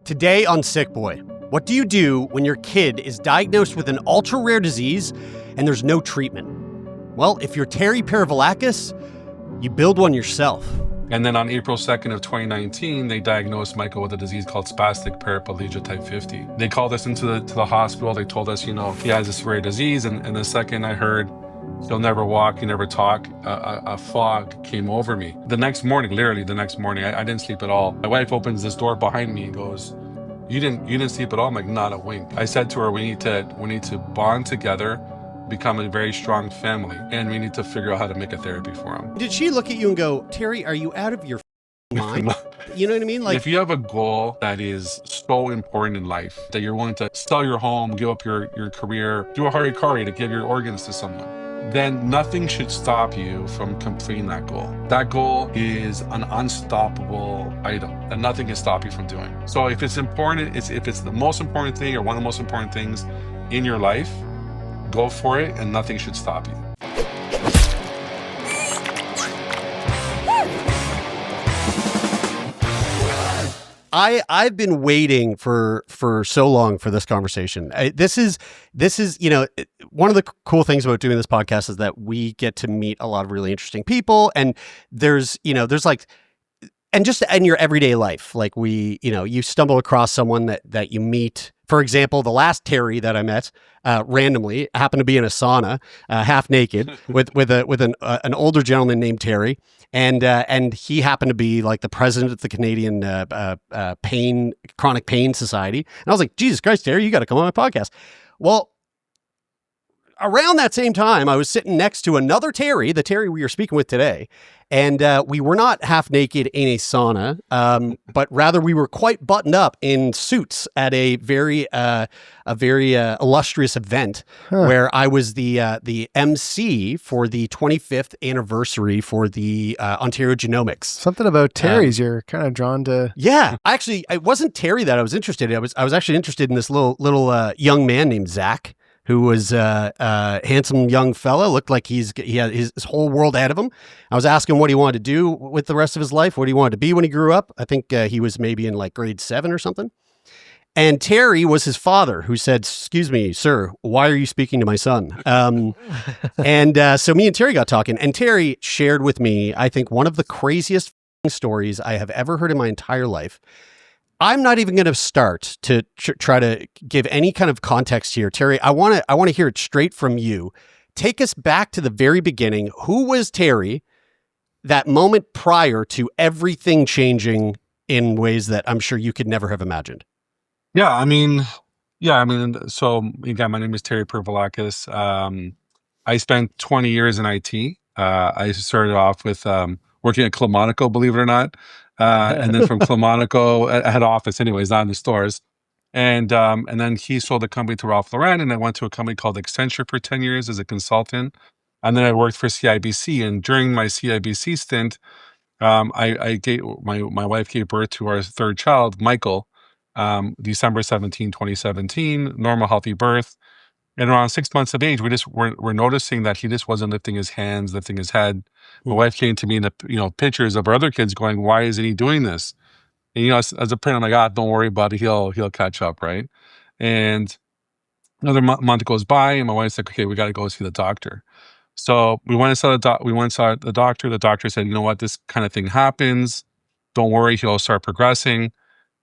Today on Sickboy, what do you do when your kid is diagnosed with an ultra-rare disease and there's no treatment? Well, if you're Terry Pirovolakis, you build one yourself. And then on April 2nd of 2019, they diagnosed Michael with a disease called Spastic Paraplegia Type 50. They called us into the hospital. They told us, he has this rare disease. And the second I heard, he'll never walk, he'll never talk, a fog came over me. The next morning, literally the next morning, I didn't sleep at all. My wife opens this door behind me and goes, you didn't sleep at all? I'm like, not a wink. I said to her, we need to bond together, become a very strong family, and we need to figure out how to make a therapy for him. Did she look at you and go, Terry, are you out of your mind? You know what I mean? Like, if you have a goal that is so important in life, that you're willing to sell your home, give up your career, do a harikari to give your organs to someone, then nothing should stop you from completing that goal. That goal is an unstoppable item that nothing can stop you from doing. So if it's important, if it's the most important thing or one of the most important things in your life, go for it and nothing should stop you. I've been waiting for so long for this conversation. This is one of the cool things about doing this podcast is that we get to meet a lot of really interesting people, and there's like, and just in your everyday life, like you stumble across someone that you meet. For example, the last Terry that I met randomly happened to be in a sauna, half naked, with an older gentleman named Terry, and he happened to be like the president of the Canadian Chronic Pain Society. And I was like, Jesus Christ, Terry, you got to come on my podcast. Well, around that same time, I was sitting next to another Terry, the Terry we are speaking with today, and we were not half naked in a sauna, but rather we were quite buttoned up in suits at a very illustrious event where I was the MC for the 25th anniversary for the Ontario Genomics. Something about Terry's you're kind of drawn to. Yeah, actually, it wasn't Terry that I was interested in. I was actually interested in this little young man named Zach, who was a handsome young fella, looked like he had his whole world ahead of him. I was asking what he wanted to do with the rest of his life, what he wanted to be when he grew up. I think he was maybe in like grade 7 or something. And Terry was his father, who said, "Excuse me, sir, why are you speaking to my son?" So me and Terry got talking, and Terry shared with me, I think, one of the craziest stories I have ever heard in my entire life. I'm not even going to start to try to give any kind of context here. Terry, I want to hear it straight from you. Take us back to the very beginning. Who was Terry that moment prior to everything changing in ways that I'm sure you could never have imagined? So again, my name is Terry Pirovolakis. I spent 20 years in IT. I started off with working at Monaco, believe it or not. And then from Monaco, at head office anyways, not in the stores. And then he sold the company to Ralph Lauren, and I went to a company called Accenture for 10 years as a consultant. And then I worked for CIBC. And during my CIBC stint, I gave my wife gave birth to our third child, Michael, December 17, 2017, normal, healthy birth. And around 6 months of age, we're noticing that he just wasn't lifting his hands, lifting his head. My wife came to me in the pictures of our other kids going, why isn't he doing this? And as a parent, I'm like, don't worry about it. He'll catch up, right? And another month goes by, and my wife's like, okay, we got to go see the doctor. So we went and saw the doctor. The doctor said, you know what, this kind of thing happens. Don't worry, he'll start progressing.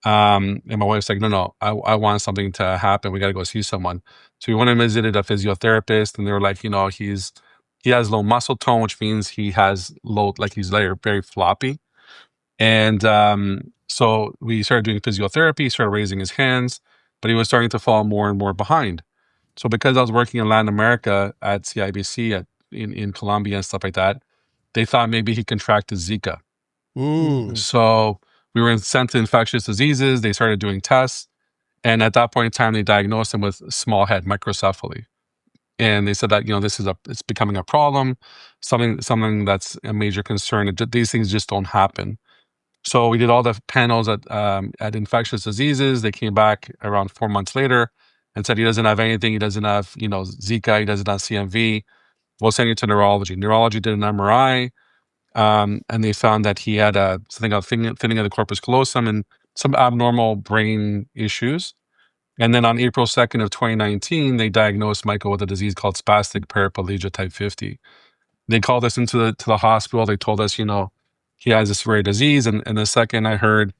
And my wife's like, no, I want something to happen. We got to go see someone. So we went and visited a physiotherapist, and they were like, he has low muscle tone, which means he has he's very floppy. And so we started doing physiotherapy, started raising his hands, but he was starting to fall more and more behind. So because I was working in Latin America at CIBC in Colombia and stuff like that, they thought maybe he contracted Zika. So we were sent to infectious diseases. They started doing tests. And at that point in time, they diagnosed him with small head microcephaly. And they said that, it's becoming a problem, something that's a major concern. These things just don't happen. So we did all the panels at infectious diseases. They came back around 4 months later and said he doesn't have anything. He doesn't have, Zika. He doesn't have CMV. We'll send you to neurology. Neurology did an MRI. And they found that he had something called thinning of the corpus callosum, and some abnormal brain issues. And then on April 2nd of 2019, they diagnosed Michael with a disease called Spastic Paraplegia Type 50. They called us into the hospital. They told us, he has this rare disease. And the second I heard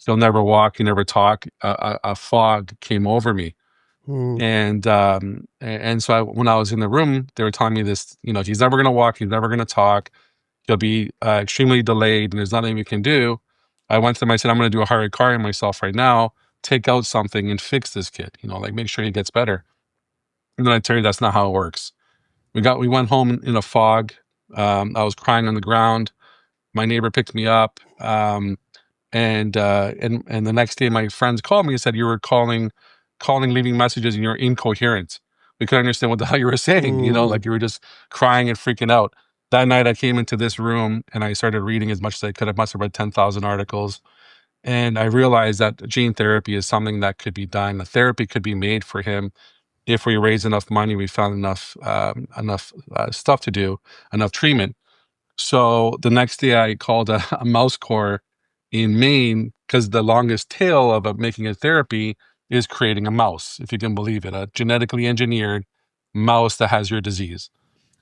he'll never walk, he'll never talk, a fog came over me. And so when I was in the room, they were telling me this, he's never going to walk, he's never going to talk, he'll be extremely delayed, and there's nothing we can do. I went to them, I said, I'm going to do a harikari on myself right now, take out something and fix this kid, make sure he gets better. And then I tell you, that's not how it works. We went home in a fog. I was crying on the ground. My neighbor picked me up. And the next day my friends called me and said, you were calling, leaving messages, and you're incoherent. We couldn't understand what the hell you were saying, like you were just crying and freaking out. That night I came into this room and I started reading as much as I could. I must have read 10,000 articles. And I realized that gene therapy is something that could be done. The therapy could be made for him if we raise enough money, we found enough stuff to do, enough treatment. So the next day I called a mouse core in Maine, because the longest tail of making a therapy is creating a mouse, if you can believe it, a genetically engineered mouse that has your disease.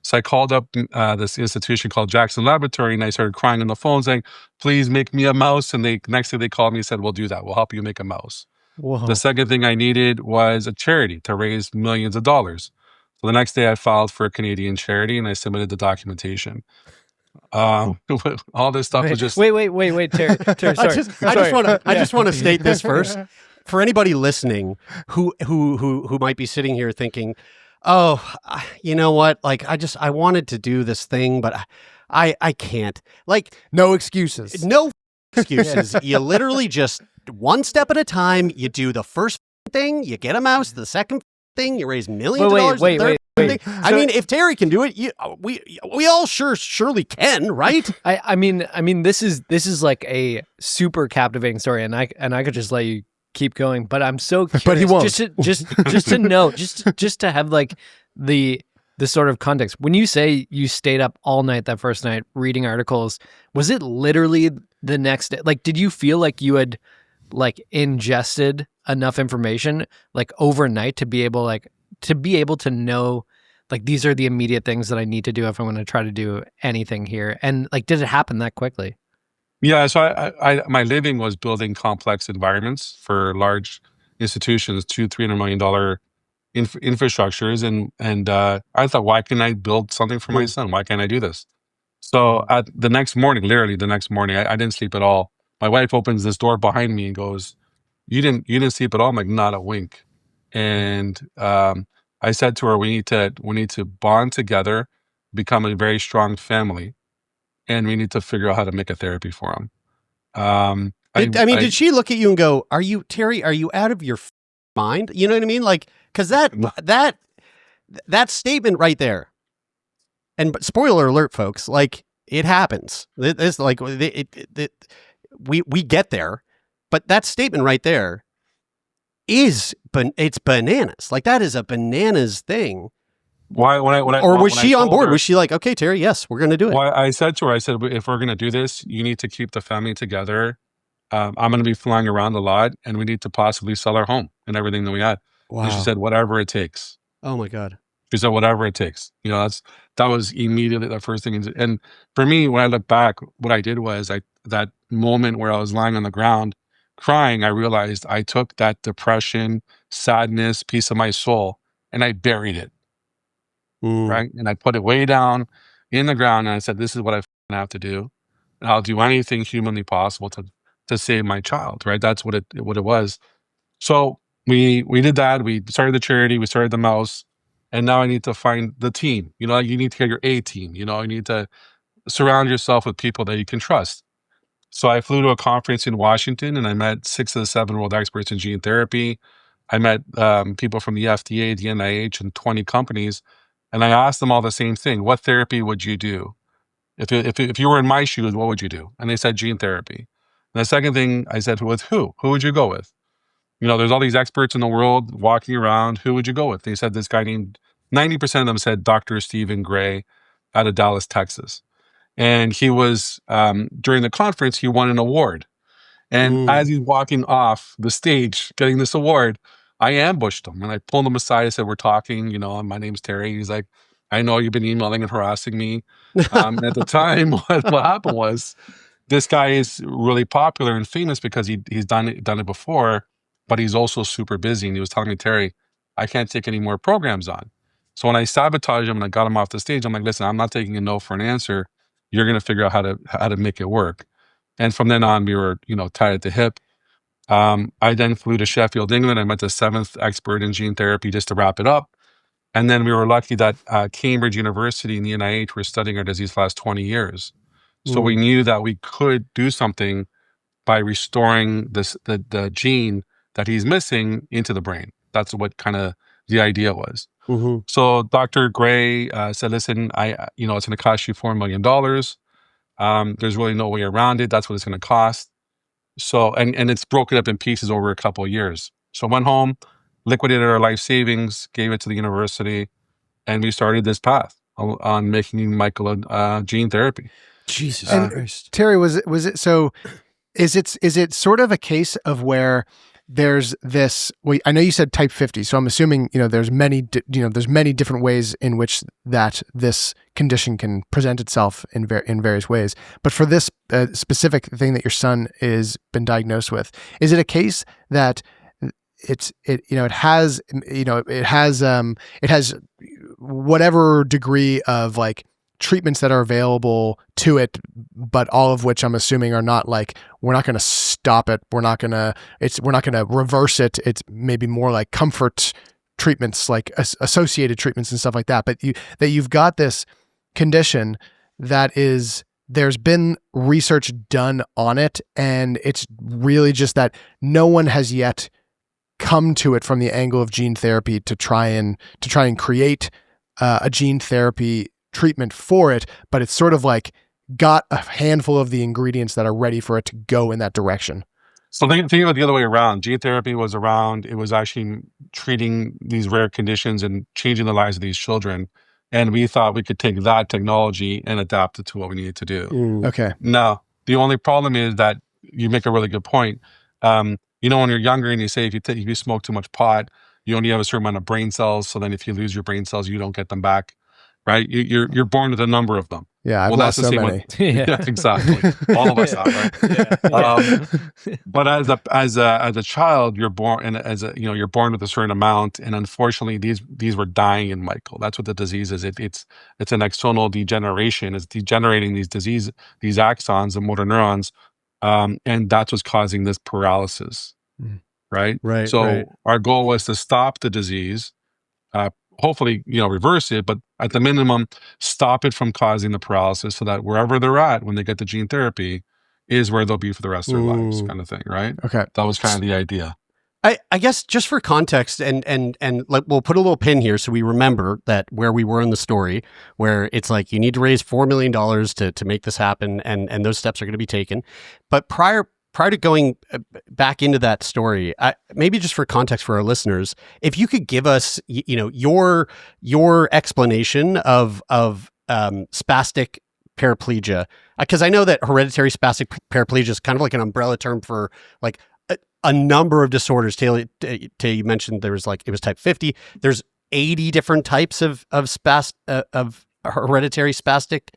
So I called up this institution called Jackson Laboratory, and I started crying on the phone saying, please make me a mouse. And next day they called me and said, we'll do that. We'll help you make a mouse. Whoa. The second thing I needed was a charity to raise millions of dollars. So the next day I filed for a Canadian charity and I submitted the documentation. All this stuff was just... Wait, Terry, sorry. I just want to state this first. For anybody listening who might be sitting here thinking, oh, you know what? Like, I wanted to do this thing, but I can't. Like, no excuses. No excuses. You literally just one step at a time. You do the first thing, you get a mouse. The second thing, you raise millions of dollars. Wait. I mean, if Terry can do it, we all surely can, right? I mean, this is like a super captivating story, and I could just let you keep going, but I'm so curious. But he won't. Just to know, just to have like the sort of context. When you say you stayed up all night that first night reading articles, was it literally the next day? Like, did you feel like you had like ingested enough information like overnight to be able to know like these are the immediate things that I need to do if I'm going to try to do anything here? And like, did it happen that quickly? Yeah, so I my living was building complex environments for large institutions, $200-300 million infrastructures, and I thought, why can't I build something for my son? Why can't I do this? So at the next morning, literally the next morning, I didn't sleep at all. My wife opens this door behind me and goes, "You didn't sleep at all?" I'm like, "Not a wink." And I said to her, "We need to bond together, become a very strong family, and we need to figure out how to make a therapy for him." Did she look at you and go, Terry, are you out of your mind? You know what I mean? Like, because that statement right there, and spoiler alert, folks, like it happens. It's like we get there, but that statement right there it's bananas. Like that is a bananas thing. Was she on board? Was she like, okay, Terry, yes, we're going to do it? Well, I said to her, if we're going to do this, you need to keep the family together. I'm going to be flying around a lot, and we need to possibly sell our home and everything that we had. Wow. And she said, whatever it takes. Oh my God. She said, whatever it takes. That was immediately the first thing. And for me, when I look back, what I did was that moment where I was lying on the ground crying, I realized I took that depression, sadness, piece of my soul, and I buried it. Right. And I put it way down in the ground. And I said, this is what I have to do. And I'll do anything humanly possible to save my child. Right. That's what it was. So we did that. We started the charity. We started the mouse. And now I need to find the team. You need to get your A team. You need to surround yourself with people that you can trust. So I flew to a conference in Washington, and I met 6 of the 7 world experts in gene therapy. I met people from the FDA, the NIH, and 20 companies. And I asked them all the same thing. What therapy would you do? If you were in my shoes, what would you do? And they said gene therapy. And the second thing I said, with who? Who would you go with? There's all these experts in the world walking around. Who would you go with? They said this guy named, 90% of them said Dr. Stephen Gray out of Dallas, Texas. And he was, during the conference, he won an award. And as he's walking off the stage, getting this award, I ambushed him and I pulled him aside. I said, "We're talking, you know, my name's Terry." He's like, "I know you've been emailing and harassing me." At the time, what happened was this guy is really popular and famous because he's done it before, but he's also super busy. And he was telling me, "Terry, I can't take any more programs on." So when I sabotaged him and I got him off the stage, I'm like, "Listen, I'm not taking a no for an answer. You're going to figure out how to make it work." And from then on, we were, you know, tied at the hip. I then flew to Sheffield, England. I met the 7th expert in gene therapy just to wrap it up. And then we were lucky that Cambridge University and the NIH were studying our disease for the last 20 years. So we knew that we could do something by restoring the gene that he's missing into the brain. That's what kind of the idea was. So Dr. Gray said, "Listen, you know, it's going to cost you $4 million. There's really no way around it. That's what it's going to cost." So, and it's broken up in pieces over a couple of years. So I went home, liquidated our life savings, gave it to the university, and we started this path on making Michael gene therapy. Jesus Christ. Terry, was it so? Is it sort of a case of where there's this? Well, I know you said type 50, so I'm assuming there's many different ways in which that this condition can present itself in various ways. But for this specific thing that your son is been diagnosed with, is it a case that it has whatever degree of like treatments that are available to it, but all of which I'm assuming are not like, we're not going to stop it, we're not going to reverse it. It's maybe more like comfort treatments, like associated treatments and stuff like that. But you've got this condition that is, there's been research done on it, and it's really just that no one has yet come to it from the angle of gene therapy to try and create a gene therapy treatment for it, but it's sort of like got a handful of the ingredients that are ready for it to go in that direction. So think about the other way around. Gene therapy was around, it was actually treating these rare conditions and changing the lives of these children. And we thought we could take that technology and adapt it to what we needed to do. Okay. Now, the only problem is that you make a really good point. When you're younger and you say if you smoke too much pot, you only have a certain amount of brain cells. So then if you lose your brain cells, you don't get them back. Right? You're born with a number of them. Yeah, I've lost so many. Yeah, exactly. All of us have, right? But as a child, you're born, and you're born with a certain amount, and unfortunately, these were dying in Michael. That's what the disease is. It's an axonal degeneration. It's degenerating these axons, the motor neurons, and that's what's causing this paralysis. Right. Right. So our goal was to stop the disease. Hopefully, reverse it, but at the minimum, stop it from causing the paralysis so that wherever they're at when they get the gene therapy is where they'll be for the rest of their lives, kind of thing, right? Okay. That was kind of the idea. I guess just for context and like we'll put a little pin here so we remember that where we were in the story, where it's like you need to raise $4 million to make this happen, and those steps are going to be taken. But prior to going back into that story, maybe just for context for our listeners, if you could give us, your explanation of spastic paraplegia, because I know that hereditary spastic paraplegia is kind of like an umbrella term for like a number of disorders. Taylor, you mentioned it was type 50. There's 80 different types of hereditary spastic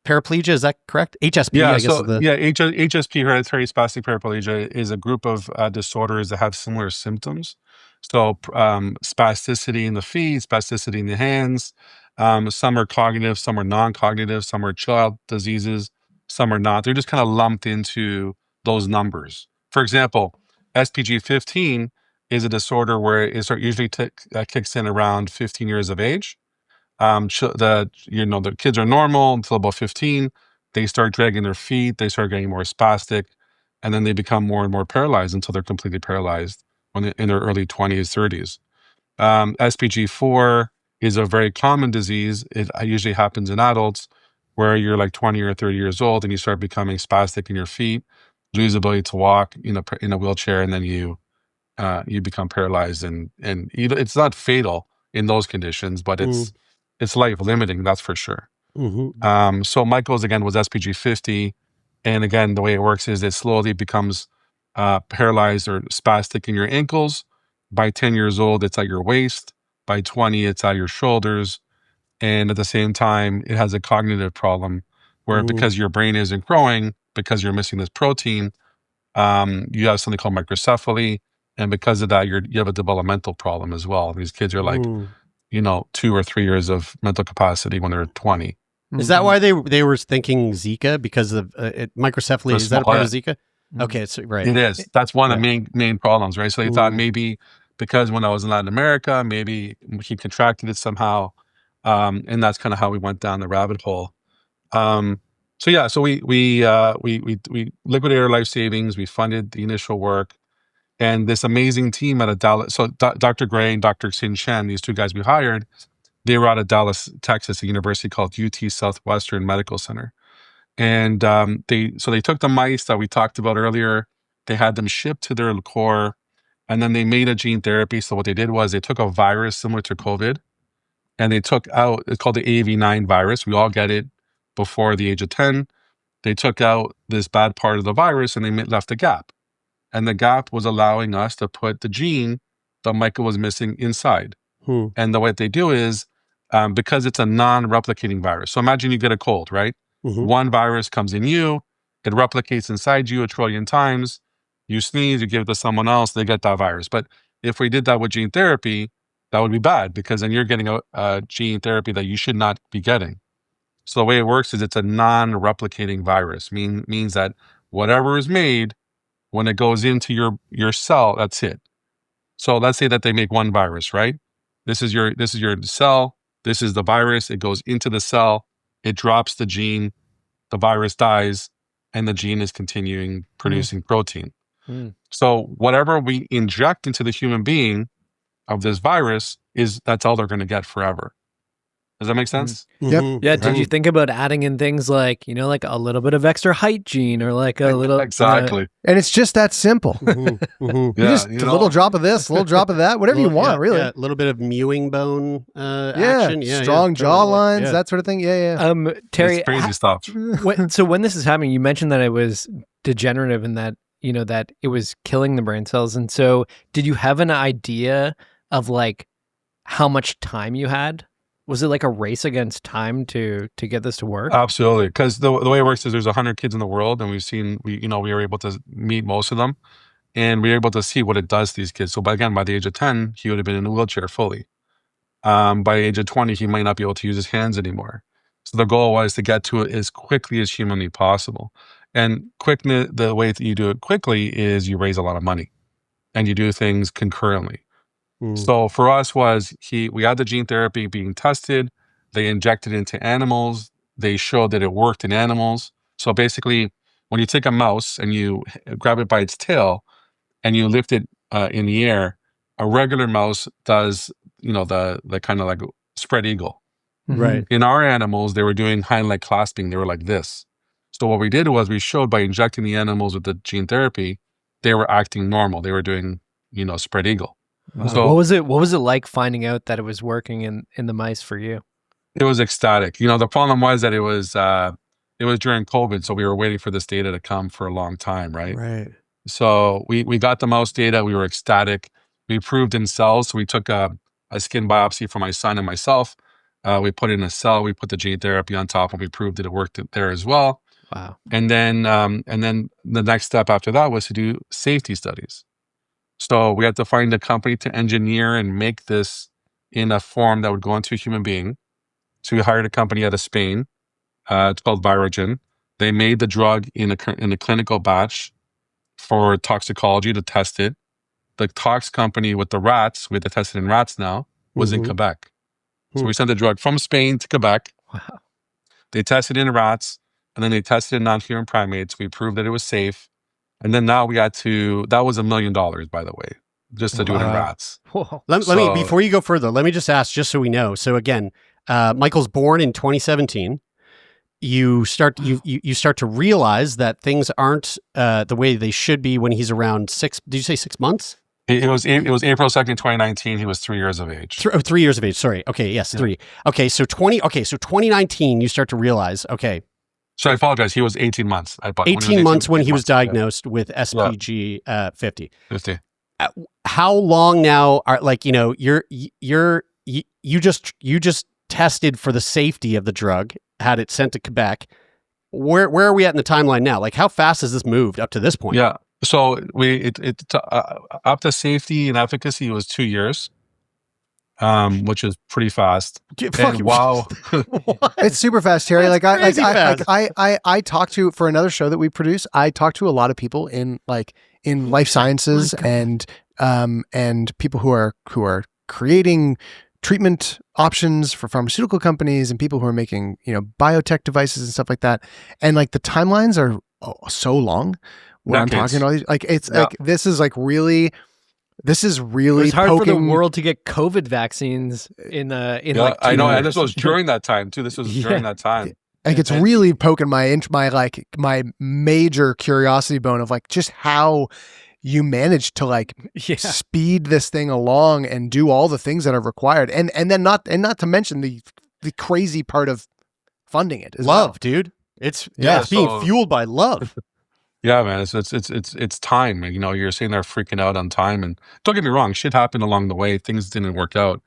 paraplegia, is that correct? HSP, yeah, I guess. HSP, hereditary spastic paraplegia, is a group of disorders that have similar symptoms. So spasticity in the feet, spasticity in the hands. Some are cognitive, some are non-cognitive, some are child diseases, some are not. They're just kind of lumped into those numbers. For example, SPG 15 is a disorder where it usually kicks in around 15 years of age. The kids are normal until about 15. They start dragging their feet. They start getting more spastic, and then they become more and more paralyzed until they're completely paralyzed in their early 20s, 30s. SPG4 is a very common disease. It usually happens in adults where you're like 20 or 30 years old and you start becoming spastic in your feet, lose ability to walk in a wheelchair, and then you become paralyzed. And it's not fatal in those conditions, but it's life limiting, that's for sure. So Michael's, again, was SPG 50. And again, the way it works is it slowly becomes paralyzed or spastic in your ankles. By 10 years old, it's at your waist. By 20, it's at your shoulders. And at the same time, it has a cognitive problem where because your brain isn't growing, because you're missing this protein, you have something called microcephaly. And because of that, you have a developmental problem as well. These kids are like, 2 or 3 years of mental capacity when they're 20. Is that why they were thinking Zika because of microcephaly? Is that a part of Zika? Okay, it's right. It is. That's one of the main problems, right? So they thought maybe because when I was in Latin America, maybe he contracted it somehow, and that's kind of how we went down the rabbit hole. So we liquidated our life savings. We funded the initial work, and this amazing team out of Dallas. So Dr. Gray and Dr. Xin Chen, these two guys we hired, they were out of Dallas, Texas, a university called UT Southwestern Medical Center. And they took the mice that we talked about earlier, they had them shipped to their core, and then they made a gene therapy. So what they did was they took a virus similar to COVID, and they took out, it's called the AAV9 virus. We all get it before the age of 10. They took out this bad part of the virus and they left a gap. And the gap was allowing us to put the gene that Michael was missing inside. And the way they do is, because it's a non-replicating virus. So imagine you get a cold, right? One virus comes in you, it replicates inside you 1 trillion times. You sneeze, you give it to someone else, they get that virus. But if we did that with gene therapy, that would be bad because then you're getting a gene therapy that you should not be getting. So the way it works is it's a non-replicating virus, means that whatever is made, when it goes into your cell, that's it. So let's say that they make one virus, right? This is your cell, this is the virus, it goes into the cell, it drops the gene, the virus dies, and the gene is continuing producing protein. So whatever we inject into the human being of this virus, that's all they're going to get forever. Does that make sense? Yep. Yeah. Did you think about adding in things like, like a little bit of extra height gene or like a little... Exactly. And it's just that simple. You just a little drop of this, a little drop of that, whatever you want, really. Yeah, a little bit of mewing bone action. Yeah, strong jaw lines, that sort of thing. Yeah. Terry, it's crazy stuff. So when this is happening, you mentioned that it was degenerative and that, that it was killing the brain cells. And so did you have an idea of like how much time you had? Was it like a race against time to get this to work? Absolutely, because the way it works is there's 100 kids in the world, and we were able to meet most of them, and we were able to see what it does to these kids. So by the age of 10, he would have been in a wheelchair fully. By the age of 20, he might not be able to use his hands anymore. So the goal was to get to it as quickly as humanly possible. And the way that you do it quickly is you raise a lot of money, and you do things concurrently. So for us we had the gene therapy being tested. They injected into animals. They showed that it worked in animals. So basically, when you take a mouse and you grab it by its tail and you lift it in the air, a regular mouse does, the kind of like spread eagle. Right. In our animals, they were doing hind leg clasping. They were like this. So what we did was we showed by injecting the animals with the gene therapy, they were acting normal. They were doing, spread eagle. So what was it like finding out that it was working in the mice for you? It was ecstatic. The problem was that it was during COVID, so we were waiting for this data to come for a long time, right? Right. So we got the mouse data. We were ecstatic. We proved in cells. So we took a skin biopsy for my son and myself. We put it in a cell. We put the gene therapy on top, and we proved that it worked there as well. Wow. And then the next step after that was to do safety studies. So we had to find a company to engineer and make this in a form that would go into a human being. So we hired a company out of Spain. It's called Virogen. They made the drug in a clinical batch for toxicology to test it. The tox company with the rats, we had to test it in rats now, was in Quebec. So we sent the drug from Spain to Quebec. Wow. They tested it in rats, and then they tested it in non-human primates. We proved that it was safe. And then now that was $1 million, by the way, just to do it in rats. Let me, before you go further, let me just ask, just so we know. So again, Michael's born in 2017. You start to realize that things aren't the way they should be when he's around 6. Did you say 6 months? It was April 2nd, 2019. He was 3 years of age. 3 years of age. Sorry. Okay. Yes. 3. Okay. So 2019, you start to realize, okay, So I apologize. He was 18 months. 18 months when he was 18 months. diagnosed with SPG 50. 50. How long now are you just tested for the safety of the drug, had it sent to Quebec. Where are we at in the timeline now? Like, how fast has this moved up to this point? Yeah. So up to safety and efficacy was 2 years, which is pretty fast. And wow, it's super fast, Terry. That's crazy fast. I talked to, for another show that we produce, I talked to a lot of people in life sciences and people who are creating treatment options for pharmaceutical companies and people who are making, biotech devices and stuff like that. And like the timelines are so long when I'm talking all these, this is really it's hard for the world to get COVID vaccines in like 2 years. I know. And this was during that time too. This was during that time. Like it's really poking my major curiosity bone of like just how you managed to speed this thing along and do all the things that are required, and then not to mention the crazy part of funding it. Love, dude. It's being fueled by love. Yeah, man. It's time. You're sitting there freaking out on time, and don't get me wrong, shit happened along the way. Things didn't work out,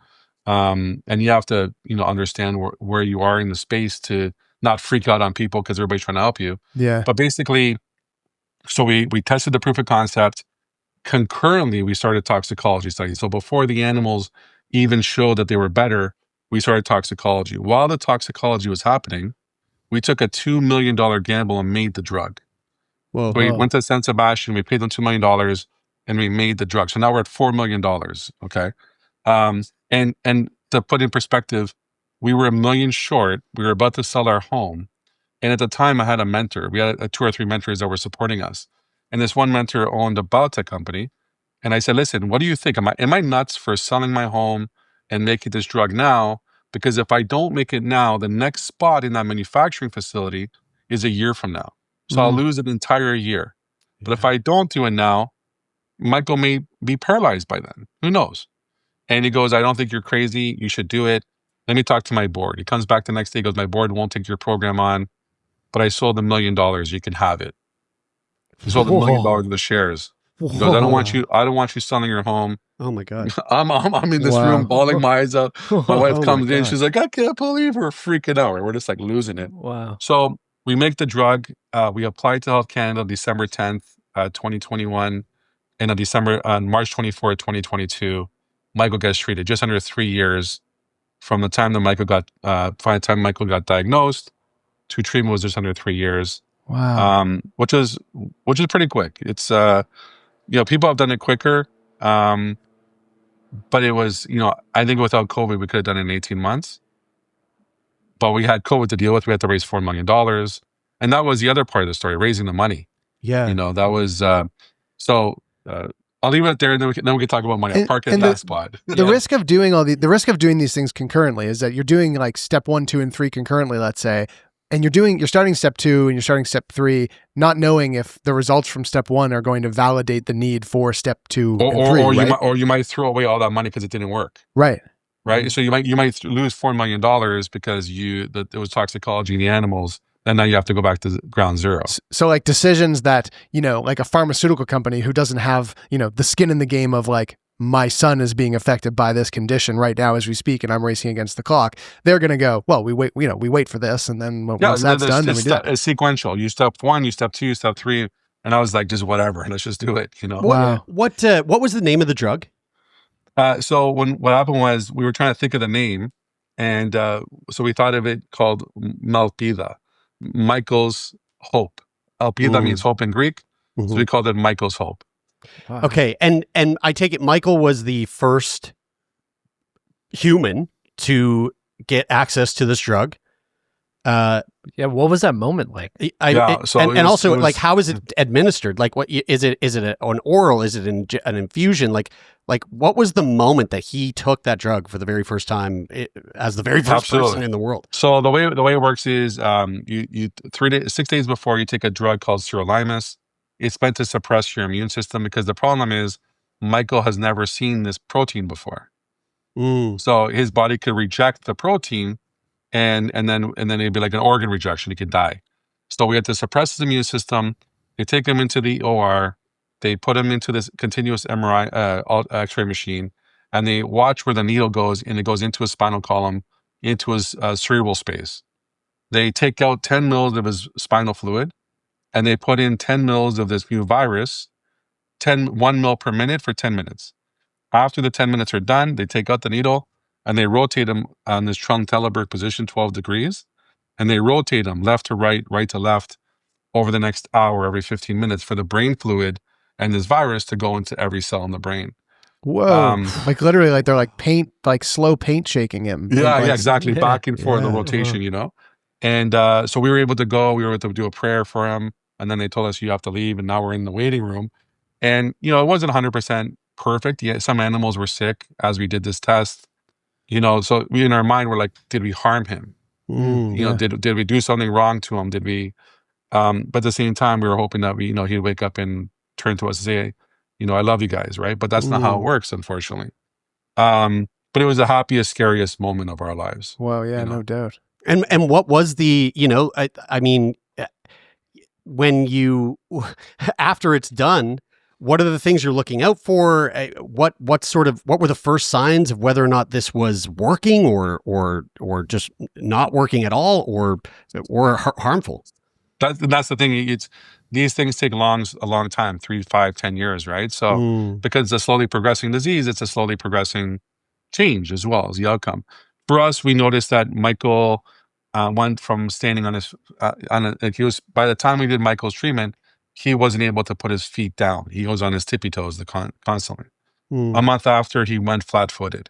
and you have to understand where you are in the space to not freak out on people because everybody's trying to help you. Yeah. But basically, so we tested the proof of concept. Concurrently, we started toxicology studies. So before the animals even showed that they were better, we started toxicology. While the toxicology was happening, we took a $2 million gamble and made the drug. Whoa. So we went to San Sebastian, we paid them $2 million, and we made the drug. So now we're at $4 million. Okay. And to put in perspective, we were $1 million short. We were about to sell our home. And at the time, I had a mentor. We had 2 or 3 mentors that were supporting us. And this one mentor owned a biotech company. And I said, listen, what do you think? Am I nuts for selling my home and making this drug now? Because if I don't make it now, the next spot in that manufacturing facility is a year from now. So I'll lose an entire year. But if I don't do it now, Michael may be paralyzed by then. Who knows? And he goes, I don't think you're crazy. You should do it. Let me talk to my board. He comes back the next day, he goes, my board won't take your program on, but I sold $1 million. You can have it. He sold $1 million of the shares. He goes, I don't want you selling your home. Oh my God. I'm in this room bawling my eyes out. My wife comes in. She's like, I can't believe we're freaking out. We're just like losing it. Wow. So we make the drug. We applied to Health Canada December 10th, 2021. And on March 24th, 2022, Michael gets treated. Just under 3 years from the time that Michael got diagnosed to treatment was just under 3 years. Wow. Which is pretty quick. It's people have done it quicker. But it was, I think without COVID we could have done it in 18 months. But we had COVID to deal with. We had to raise $4 million. And that was the other part of the story, raising the money. Yeah. That was I'll leave it there, and then we can talk about money. I'll park at that spot. The risk of doing the risk of doing these things concurrently is that you're doing like step 1, 2, and 3 concurrently, let's say, and you're starting step 2 and you're starting step 3, not knowing if the results from step 1 are going to validate the need for step 2 and 3, or you might throw away all that money because it didn't work. Right. So you might lose $4 million because it was toxicology in the animals. And now you have to go back to ground zero. So like decisions that, like a pharmaceutical company who doesn't have, the skin in the game of like, my son is being affected by this condition right now as we speak, and I'm racing against the clock. They're going to go, well, we wait for this. And then once that's done, then we do it. It's sequential. You step 1, you step 2, you step 3. And I was like, just whatever. Let's just do it. Wow. What was the name of the drug? So what happened was we were trying to think of the name. And so we thought of it called Elpida. Michael's Hope. Elpida means hope in Greek, so we called it Michael's Hope. Wow. Okay, and I take it Michael was the first human to get access to this drug. What was that moment like? How is it administered? Like, what is it? Is it an oral? Is it an infusion? Like what was the moment that he took that drug for the very first time as the very first person in the world? So the way it works is, 6 days before you take a drug called sirolimus. It's meant to suppress your immune system because the problem is Michael has never seen this protein before. So his body could reject the protein. And then it'd be like an organ rejection. He could die. So we had to suppress his immune system. They take him into the OR. They put him into this continuous MRI, X-ray machine, and they watch where the needle goes, and it goes into his spinal column, into his cerebral space. They take out 10 mils of his spinal fluid, and they put in 10 mils of this new virus, 1 mil per minute for 10 minutes. After the 10 minutes are done, they take out the needle, and they rotate him on this Trung-Tellerberg position, 12 degrees, and they rotate him left to right, right to left, over the next hour, every 15 minutes, for the brain fluid and this virus to go into every cell in the brain. Whoa. Like literally, like they're like paint, like slow paint shaking him. Yeah, Like, yeah, exactly. Back and forth, the Yeah. rotation, you know? And so we were able to go, we were able to do a prayer for him. And then they told us, you have to leave. And now we're in the waiting room. And, you know, it wasn't 100% perfect. Yeah, some animals were sick as we did this test. You know, so we, in our mind, we're like, did we harm him? You know, did we do something wrong to him? Did we, but at the same time, we were hoping that we, you know, he'd wake up and turn to us and say, you know, I love you guys, right? But that's not how it works, unfortunately. But it was the happiest, scariest moment of our lives. Wow, yeah, you know? no doubt. And what was the, you know, I mean, when you, after it's done, what are the things you're looking out for? What were the first signs of whether or not this was working or just not working at all or harmful? That's the thing. It's these things take a long time, 3, 5, 10 years, right? So because it's a slowly progressing disease, it's a slowly progressing change as well as the outcome. For us, we noticed that Michael went from standing on his he was, by the time we did Michael's treatment, he wasn't able to put his feet down. He was on his tippy toes constantly. A month after, he went flat-footed.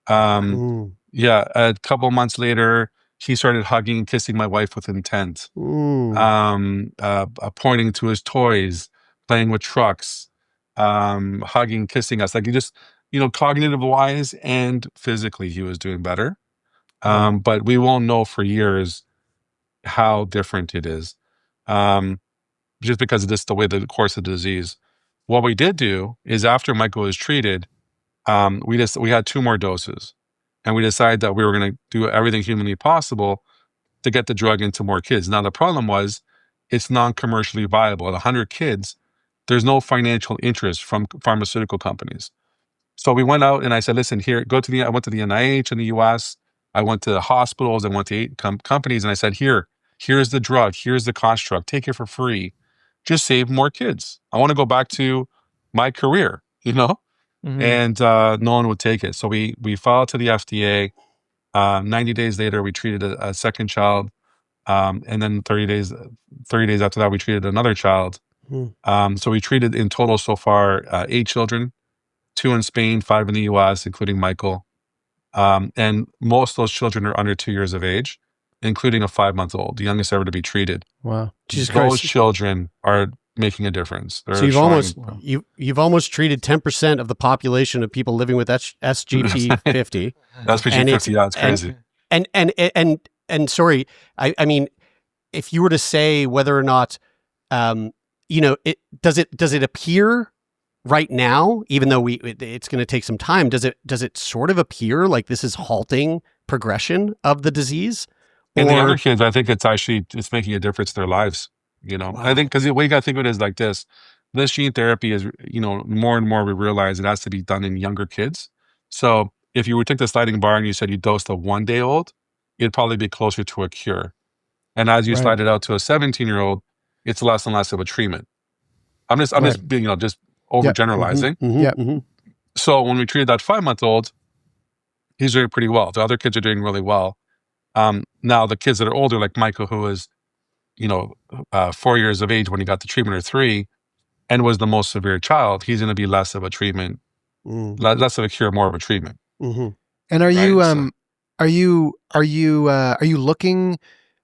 Yeah, a couple months later, he started hugging and kissing my wife with intent, pointing to his toys, playing with trucks, hugging, kissing us. Like he just, you know, cognitive-wise and physically, he was doing better. But we won't know for years how different it is, just because of this, the way the course of the disease. What we did do is after Michael was treated, we had 2 more doses. And we decided that we were going to do everything humanly possible to get the drug into more kids. Now, the problem was it's non-commercially viable. At 100 kids, there's no financial interest from pharmaceutical companies. So we went out and I said, listen, here, I went to the NIH in the US. I went to the hospitals. I went to 8 companies. And I said, here's the drug. Here's the construct. Take it for free. Just save more kids. I want to go back to my career, you know? And no one would take it. So we filed to the FDA. 90 days later, we treated a second child. And then 30 days after that, we treated another child. So we treated in total so far 8 children, 2 in Spain, 5 in the US, including Michael. And most of those children are under 2 years of age, including a 5-month-old, the youngest ever to be treated. Wow. Those children are making a difference. So you've almost treated 10% of the population of people living with SGP 50. SGP 50, yeah, it's crazy. And sorry, I mean, if you were to say whether or not, you know, does it appear right now, even though it's going to take some time, does it sort of appear like this is halting progression of the disease? In the other kids, I think it's making a difference in their lives. You know, wow. I think because the way you got to think of it is like this gene therapy is, you know, more and more we realize it has to be done in younger kids. So if you would take the sliding bar and you said you dosed a 1-day-old, it'd probably be closer to a cure. And as you slide it out to a 17-year-old, it's less and less of a treatment. I'm just being, you know, just overgeneralizing. So when we treated that 5-month-old, he's doing pretty well. The other kids are doing really well. Now the kids that are older, like Michael, who is, you know, 4 years of age when he got the treatment, or 3, and was the most severe child, he's going to be less of a treatment, less of a cure, more of a treatment. And are you looking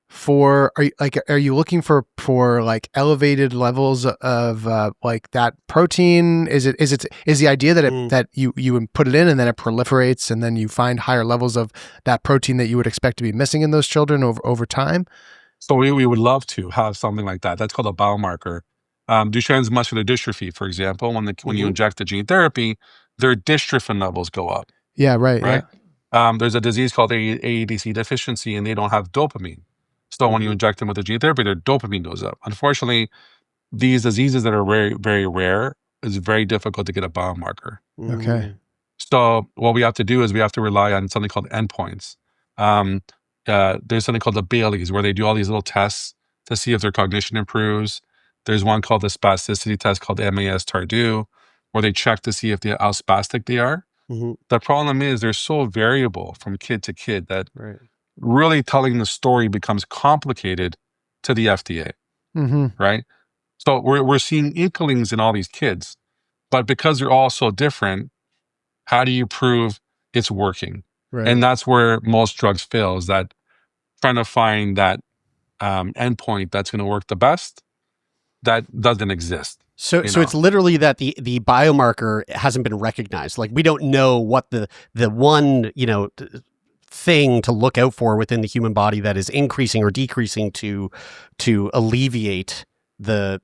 for, are you looking for like elevated levels of like that protein? Is the idea that that you put it in and then it proliferates and then you find higher levels of that protein that you would expect to be missing in those children over time? So we would love to have something like that. That's called a biomarker. Duchenne's muscular dystrophy, for example, when you inject the gene therapy, their dystrophin levels go up. Yeah, right. Yeah. There's a disease called AADC deficiency, and they don't have dopamine. So when you inject them with the gene therapy, their dopamine goes up. Unfortunately, these diseases that are very, very rare, it's very difficult to get a biomarker. Okay. So what we have to do is we have to rely on something called endpoints. There's something called the Baileys, where they do all these little tests to see if their cognition improves. There's one called the spasticity test called MAS Tardieu, where they check to see if how spastic they are. The problem is they're so variable from kid to kid that really telling the story becomes complicated to the FDA, right? So we're seeing inklings in all these kids, but because they're all so different, how do you prove it's working? Right. And that's where most drugs fail, is that trying to find that endpoint that's going to work the best, that doesn't exist. So it's literally that the biomarker hasn't been recognized. Like, we don't know what the one, thing to look out for within the human body that is increasing or decreasing to alleviate the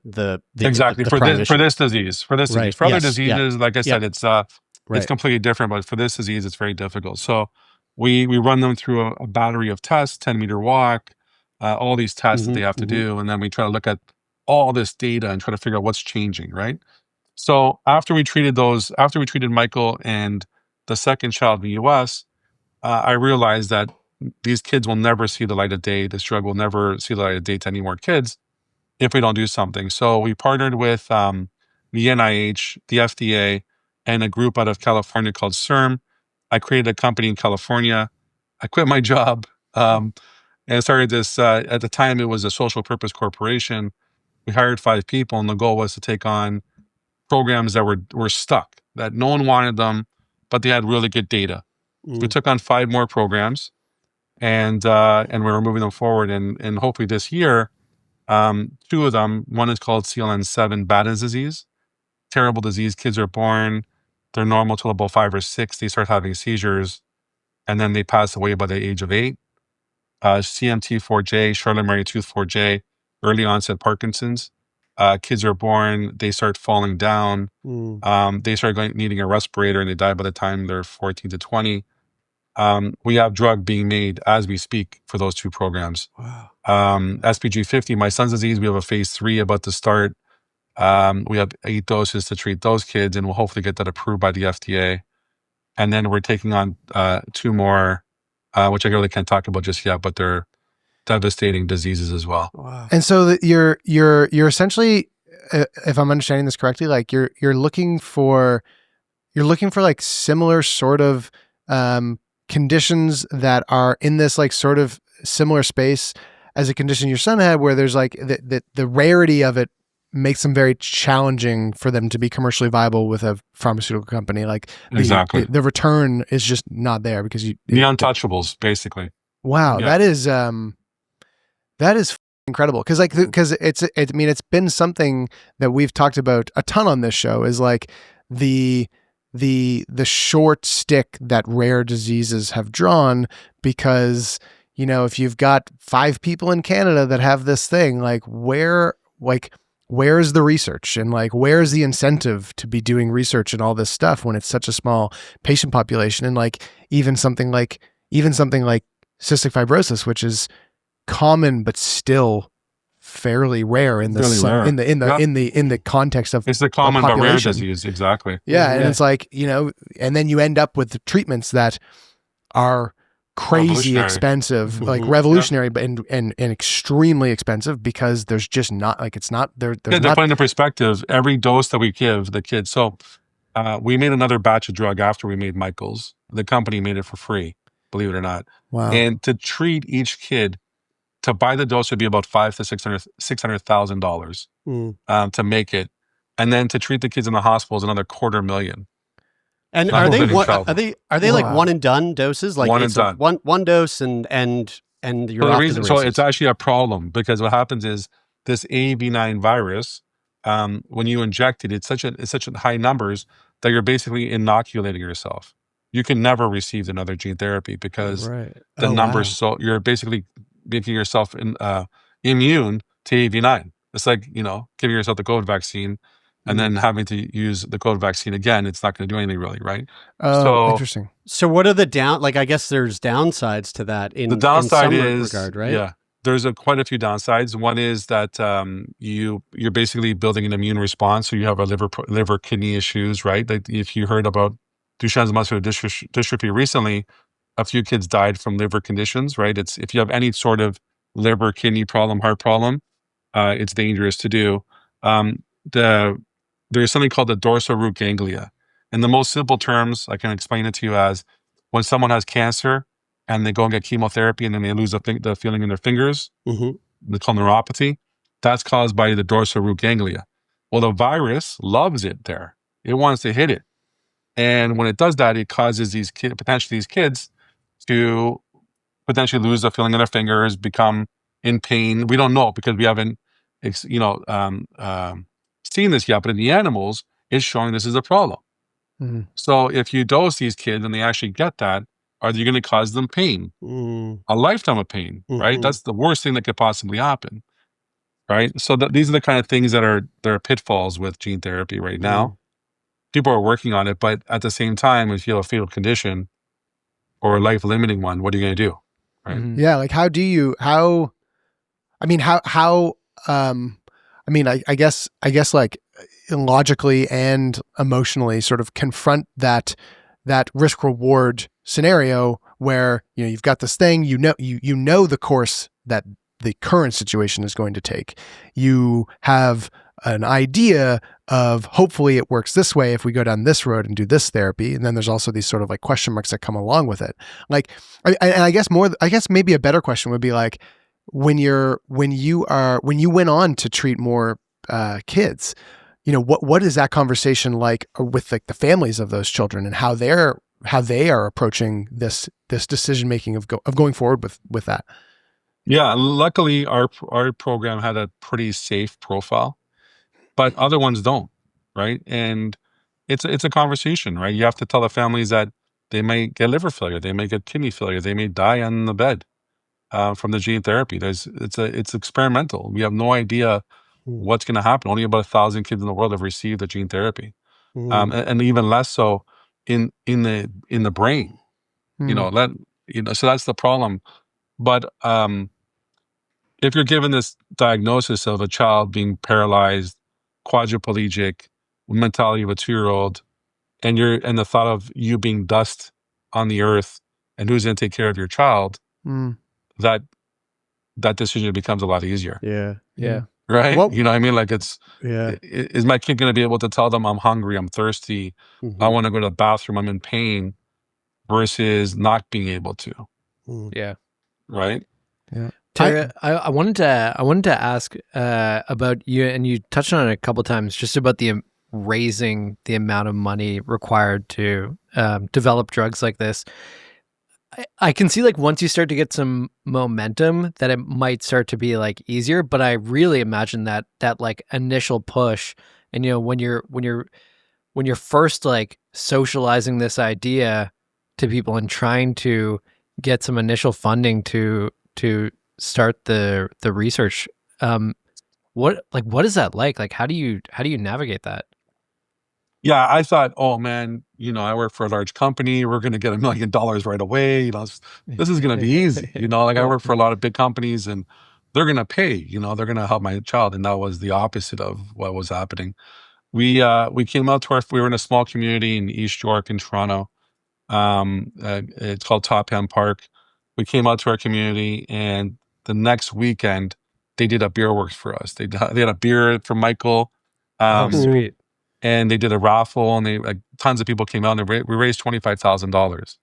exactly for this disease. For other diseases, like I said, it's completely different, but for this disease, it's very difficult. So we run them through a battery of tests, 10-meter walk, all these tests that they have to do, and then we try to look at all this data and try to figure out what's changing, right? So after we treated Michael and the second child in the US, I realized that these kids will never see the light of day. This drug will never see the light of day to any more kids if we don't do something. So we partnered with the NIH, the FDA, and a group out of California called CERM. I created a company in California. I quit my job and started this. At the time, it was a social purpose corporation. We hired 5 people, and the goal was to take on programs that were stuck, that no one wanted them, but they had really good data. We took on 5 more programs, and we were moving them forward. And hopefully this year, 2 of them, one is called CLN7 Batten disease, terrible disease. Kids are born, they're normal till about 5 or 6. They start having seizures, and then they pass away by the age of 8. CMT4J, Charlotte-Marie-Tooth 4J, early onset Parkinson's. Kids are born, they start falling down. They start needing a respirator, and they die by the time they're 14 to 20. We have drug being made as we speak for those 2 programs. Wow. SPG50, my son's disease, we have a phase 3 about to start. We have 8 doses to treat those kids, and we'll hopefully get that approved by the FDA. And then we're taking on 2 more, which I really can't talk about just yet, but they're devastating diseases as well. Wow. And so you're essentially, if I'm understanding this correctly, like you're looking for like similar sort of conditions that are in this like sort of similar space as a condition your son had, where there's like the rarity of it makes them very challenging for them to be commercially viable with a pharmaceutical company. Like exactly, the return is just not there because the untouchables, basically. Wow, yeah. That is incredible. Because it's been something that we've talked about a ton on this show, is like the short stick that rare diseases have drawn, because if you've got 5 people in Canada that have this thing, like where's the research, and like where's the incentive to be doing research and all this stuff when it's such a small patient population? And like even something like cystic fibrosis, which is common but still fairly rare in the context of it's the common but rare disease. Exactly. Yeah, and it's like, and then you end up with treatments that are crazy expensive, like revolutionary, but and extremely expensive, because there's just not like, it's not there. To put into perspective, every dose that we give the kids. So we made another batch of drug after we made Michael's. The company made it for free, believe it or not. Wow. And to treat each kid, to buy the dose would be about $600,000 to make it, and then to treat the kids in the hospital is another $250,000. And are they like one and done doses? Like one and done. One dose and you're off to the races. So it's actually a problem, because what happens is this AAV9 virus, when you inject it, it's such high numbers that you're basically inoculating yourself. You can never receive another gene therapy because the numbers. So you're basically making yourself immune to AAV9. It's like, giving yourself the COVID vaccine and then having to use the COVID vaccine again. It's not going to do anything really, right? Oh, so interesting. So what are the I guess there's downsides to that in the downside some is regard, right? Yeah. there's quite a few downsides. One is that you're basically building an immune response, so you have a liver kidney issues, right? Like if you heard about Duchenne's muscular dystrophy recently, a few kids died from liver conditions, right? It's if you have any sort of liver, kidney problem, heart problem, it's dangerous to do. There's something called the dorsal root ganglia. In the most simple terms, I can explain it to you as when someone has cancer and they go and get chemotherapy and then they lose the feeling in their fingers, they call neuropathy. That's caused by the dorsal root ganglia. Well, the virus loves it there. It wants to hit it. And when it does that, it causes potentially these kids to potentially lose the feeling in their fingers, become in pain. We don't know because we haven't, seen this yet, but in the animals, it's showing this is a problem. So if you dose these kids and they actually get that, are you going to cause them pain? A lifetime of pain, right? That's the worst thing that could possibly happen, right? So these are the kind of things that are pitfalls with gene therapy right now. People are working on it, but at the same time, if you have a fatal condition or a life-limiting one, what are you going to do, right? Yeah, like I guess like logically and emotionally sort of confront that risk reward scenario where, you know, you've got this thing, you know the course that the current situation is going to take. You have an idea of hopefully it works this way if we go down this road and do this therapy. And then there's also these sort of like question marks that come along with it. Like, I guess maybe a better question would be like, when you went on to treat more kids, you know, what is that conversation like with like the families of those children and how they are approaching this decision making of going forward with that? Yeah, luckily our program had a pretty safe profile, but other ones don't, right? And it's a conversation, right? You have to tell the families that they may get liver failure, they may get kidney failure, they may die on the bed from the gene therapy. It's experimental. We have no idea what's going to happen. Only about 1,000 kids in the world have received the gene therapy, and even less so in the brain. So that's the problem. But if you're given this diagnosis of a child being paralyzed, quadriplegic, mentality of a 2-year-old, and the thought of you being dust on the earth and who's going to take care of your child, that decision becomes a lot easier. Yeah. Right? Well, you know what I mean? Like is my kid going to be able to tell them I'm hungry, I'm thirsty, I want to go to the bathroom, I'm in pain, versus not being able to? Yeah. Right? Yeah. Terry, I wanted to ask about you, and you touched on it a couple times, just about raising the amount of money required to develop drugs like this. I can see like once you start to get some momentum that it might start to be like easier, but I really imagine that like initial push, and you know, when you're first like socializing this idea to people and trying to get some initial funding to start the research, what is that like? Like how do you navigate that? Yeah, I thought, oh man, you know, I work for a large company. We're going to get $1 million right away. You know, this is going to be easy. You know, like I work for a lot of big companies and they're going to pay, you know, they're going to help my child. And that was the opposite of what was happening. We came out to we were in a small community in East York in Toronto. It's called Topham Park. We came out to our community and the next weekend they did a beer works for us. They had a beer for Michael. Sweet. And they did a raffle, and tons of people came out, and we raised $25,000.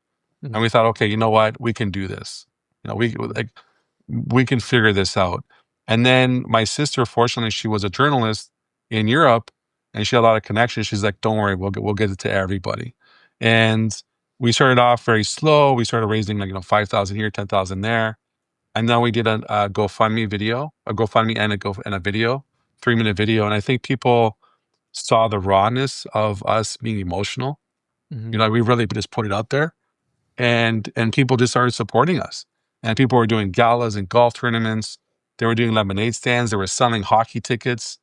And we thought, okay, you know what, we can do this. You know, we can figure this out. And then my sister, fortunately, she was a journalist in Europe, and she had a lot of connections. She's like, don't worry, we'll get it to everybody. And we started off very slow. We started raising 5,000 here, 10,000 there, and then we did a GoFundMe video, and a video, 3-minute video, and I think people saw the rawness of us being emotional. You know, we really just put it out there, and people just started supporting us. And people were doing galas and golf tournaments. They were doing lemonade stands. They were selling hockey tickets.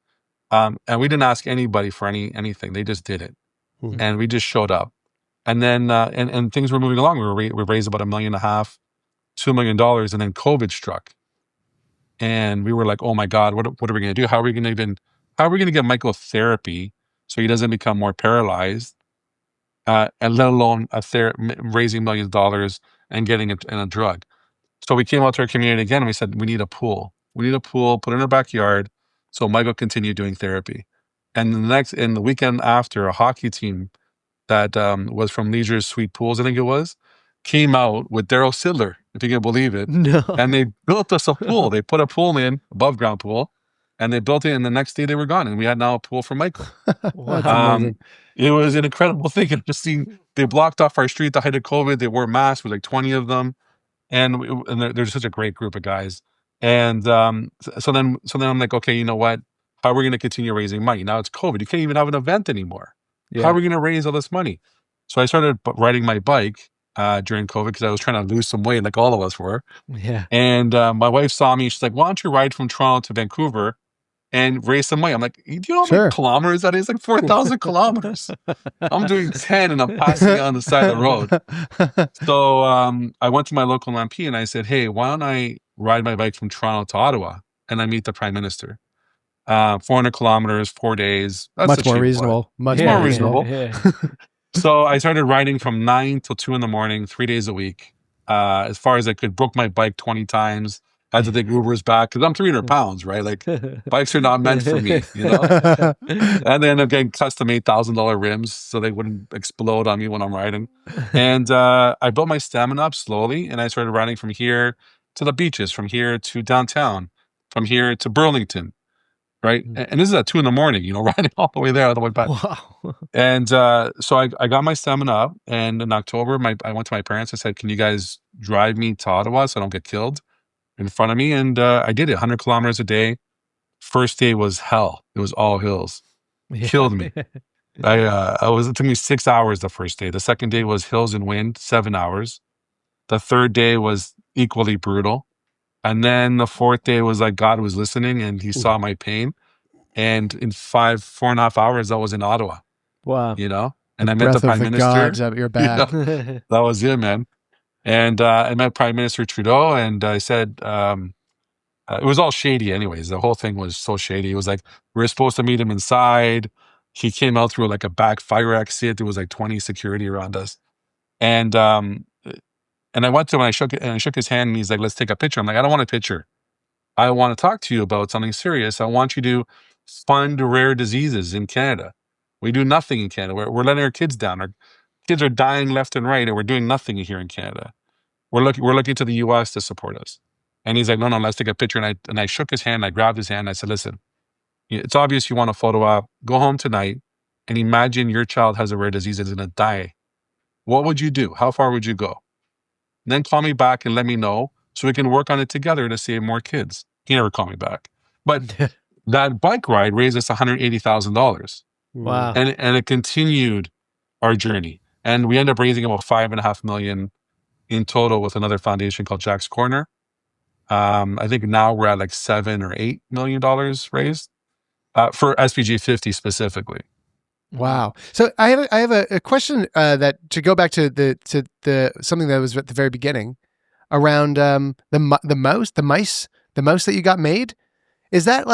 And we didn't ask anybody for anything. They just did it. And we just showed up. And then and things were moving along. We raised about $1.5 million, $2 million, and then COVID struck. And we were like, oh my God, what are we going to do? How are we going to get Michael therapy so he doesn't become more paralyzed? And let alone raising millions of dollars and getting it in a drug. So we came out to our community again and we said, we need a pool. We need a pool, put it in our backyard. So Michael continued doing therapy. And in the weekend after, a hockey team that was from Leisure's Sweet Pools, I think it was, came out with Daryl Sidler, if you can believe it. No. And they built us a pool. They put a pool in, above ground pool, and they built it, and the next day they were gone. And we had now a pool for Michael. That's amazing. It was an incredible thing. And just seeing, they blocked off our street at the height of COVID. They wore masks, with like 20 of them. And they're such a great group of guys. And so then I'm like, okay, you know what? How are we going to continue raising money? Now it's COVID. You can't even have an event anymore. Yeah. How are we going to raise all this money? So I started riding my bike during COVID because I was trying to lose some weight, like all of us were. Yeah. And my wife saw me. She's like, why don't you ride from Toronto to Vancouver and raise some money? I'm like, do you know how Sure. many kilometers that is? Like 4,000 kilometers. I'm doing 10 and I'm passing it on the side of the road. So I went to my local MP and I said, hey, why don't I ride my bike from Toronto to Ottawa and I meet the Prime Minister? 400 kilometers, 4 days. That's Much more achievable. reasonable. Much Yeah, more reasonable. reasonable. Yeah. So I started riding from 9 till 2 in the morning, 3 days a week, as far as I could. Broke my bike 20 times. Had to take Ubers back because I'm 300 pounds, right? Like bikes are not meant for me, you know? And then I'm getting custom $8,000 rims so they wouldn't explode on me when I'm riding. And I built my stamina up slowly, and I started riding from here to the beaches, from here to downtown, from here to Burlington, right? And this is at 2 in the morning, you know, riding all the way there, all the way back. Wow. And so I got my stamina up, and in October, I went to my parents. I said, can you guys drive me to Ottawa so I don't get killed in front of me? And I did it, 100 kilometers a day. First day was hell. It was all hills. Killed me. It took me 6 hours the first day. The second day was hills and wind, 7 hours. The third day was equally brutal. And then the fourth day was like God was listening and he saw my pain. And in 4.5 hours, I was in Ottawa, Wow. you know? And The I met the breath of Prime the Minister. gods at your back. That was it, man. And I met Prime Minister Trudeau, and I said, it was all shady anyways. The whole thing was so shady. It was like, we were supposed to meet him inside. He came out through like a back fire exit. There was like 20 security around us. And I went to him and I shook his hand, and he's like, let's take a picture. I'm like, I don't want a picture. I want to talk to you about something serious. I want you to fund rare diseases in Canada. We do nothing in Canada. We're letting our kids down. Our kids are dying left and right, and we're doing nothing here in Canada. We're looking to the US to support us. And he's like, no, let's take a picture. And I shook his hand. I grabbed his hand. And I said, listen, it's obvious you want a photo op. Go home tonight and imagine your child has a rare disease and is going to die. What would you do? How far would you go? And then call me back and let me know so we can work on it together to save more kids. He never called me back. But that bike ride raised us $180,000. Wow. And it continued our journey. And we ended up raising about $5.5 million in total with another foundation called Jack's Corner. I think now we're at like $7 or $8 million raised for SPG 50 specifically. Wow. So I have a question that to go back to the something that was at the very beginning around the mouse that you got made. Is that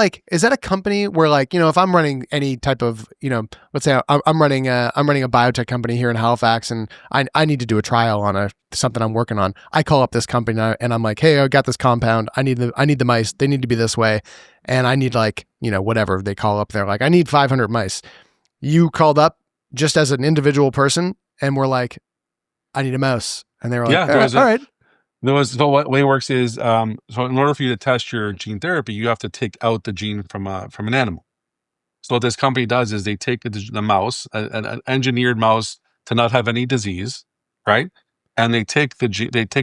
a company where, like, you know, if I'm running any type of, you know, let's say I'm running a biotech company here in Halifax, and I need to do a trial on something I'm working on. I call up this company and I'm like, hey, I got this compound. I need the mice. They need to be this way, and I need, like, you know, whatever they call up there. Like, I need 500 mice. You called up just as an individual person and were like, I need a mouse, and they were like, Yeah, all right. So what way it works is, so in order for you to test your gene therapy, you have to take out the gene from an animal. So what this company does is they take the mouse, an engineered mouse to not have any disease, right? And they take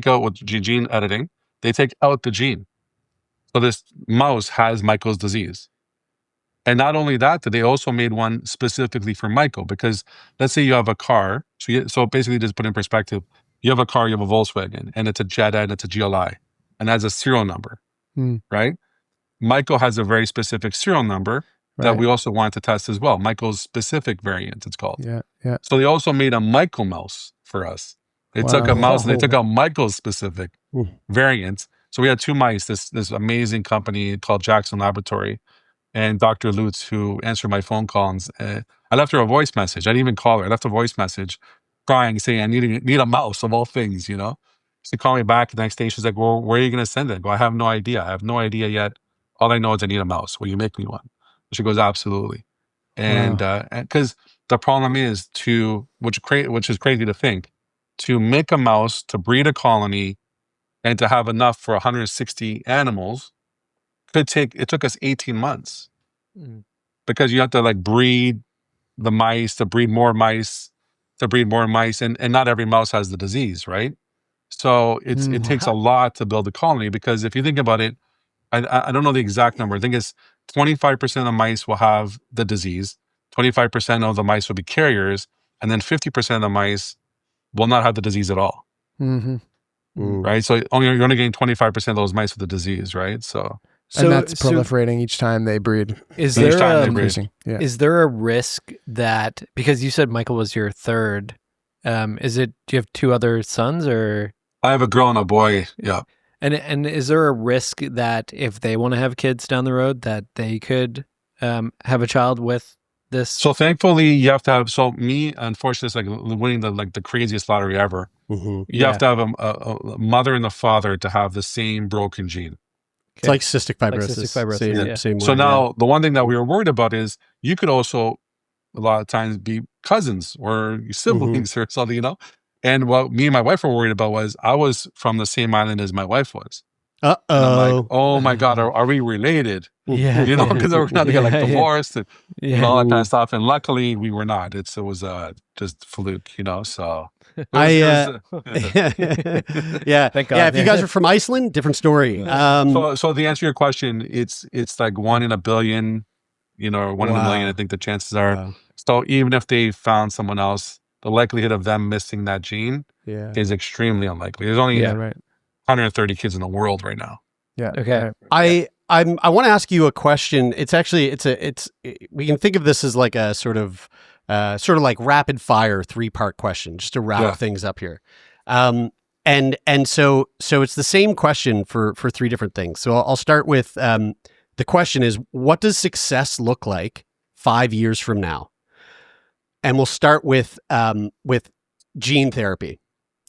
out with gene editing, they take out the gene. So this mouse has Michael's disease. And not only that, they also made one specifically for Michael, because let's say you have a car. So basically, just put in perspective, you have a car, you have a Volkswagen, and it's a Jetta, and it's a GLI, and has a serial number, right? Michael has a very specific serial number that we also wanted to test as well. Michael's specific variant, it's called. Yeah. So they also made a Michael mouse for us. They took a mouse and they took out Michael's specific variant So we had 2 mice, this amazing company called Jackson Laboratory, and Dr. Lutz, who answered my phone calls. I left her a voice message. I didn't even call her. I left a voice message crying, saying, I need a mouse of all things, you know? She called me back the next day. She's like, well, where are you going to send it? I go, I have no idea. I have no idea yet. All I know is I need a mouse. Will you make me one? She goes, absolutely. And because the problem is which is crazy to think, to make a mouse, to breed a colony, and to have enough for 160 animals it took us 18 months because you have to like breed the mice, to breed more mice, and not every mouse has the disease, right? So it takes a lot to build a colony, because if you think about it, I don't know the exact number. I think it's 25% of the mice will have the disease, 25% of the mice will be carriers, and then 50% of the mice will not have the disease at all. Right? So you're only getting 25% of those mice with the disease, right? So and that's proliferating each time they breed. Is there a risk that, because you said Michael was your third, do you have 2 other sons, or? I have a girl and a boy. Yeah. And is there a risk that if they want to have kids down the road, that they could have a child with this? So thankfully, you have to have. So me, unfortunately, it's like winning the craziest lottery ever. You have to have a mother and a father to have the same broken gene. It's like cystic fibrosis. Same so now the one thing that we were worried about is you could also a lot of times be cousins or siblings or something, you know. And what me and my wife were worried about was I was from the same island as my wife was. And I'm like, oh my God, are we related? Yeah. You know, because we're going to get like divorced and all that kind of stuff. And luckily we were not. It was just fluke, you know, so. Thank God. If you guys are from Iceland, different story. So the answer to your question, it's like 1 in a billion, you know, or 1 in a million, I think the chances are. Wow. So even if they found someone else, the likelihood of them missing that gene is extremely unlikely. There's only 130 kids in the world right now. Yeah. Okay. I want to ask you a question. It's actually we can think of this as like a sort of like rapid fire 3-part question, just to wrap things up here. And so it's the same question for 3 different things. So I'll start with the question is, what does success look like 5 years from now? And we'll start with gene therapy.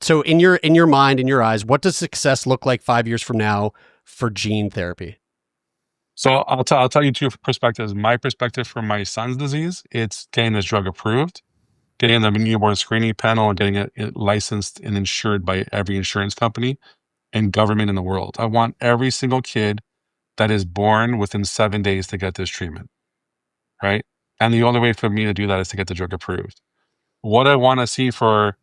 So in your mind, in your eyes, what does success look like 5 years from now for gene therapy? So I'll tell you 2 perspectives. My perspective for my son's disease, it's getting this drug approved, getting the newborn screening panel, and getting it licensed and insured by every insurance company and government in the world. I want every single kid that is born within 7 days to get this treatment, right? And the only way for me to do that is to get the drug approved. What I want to see for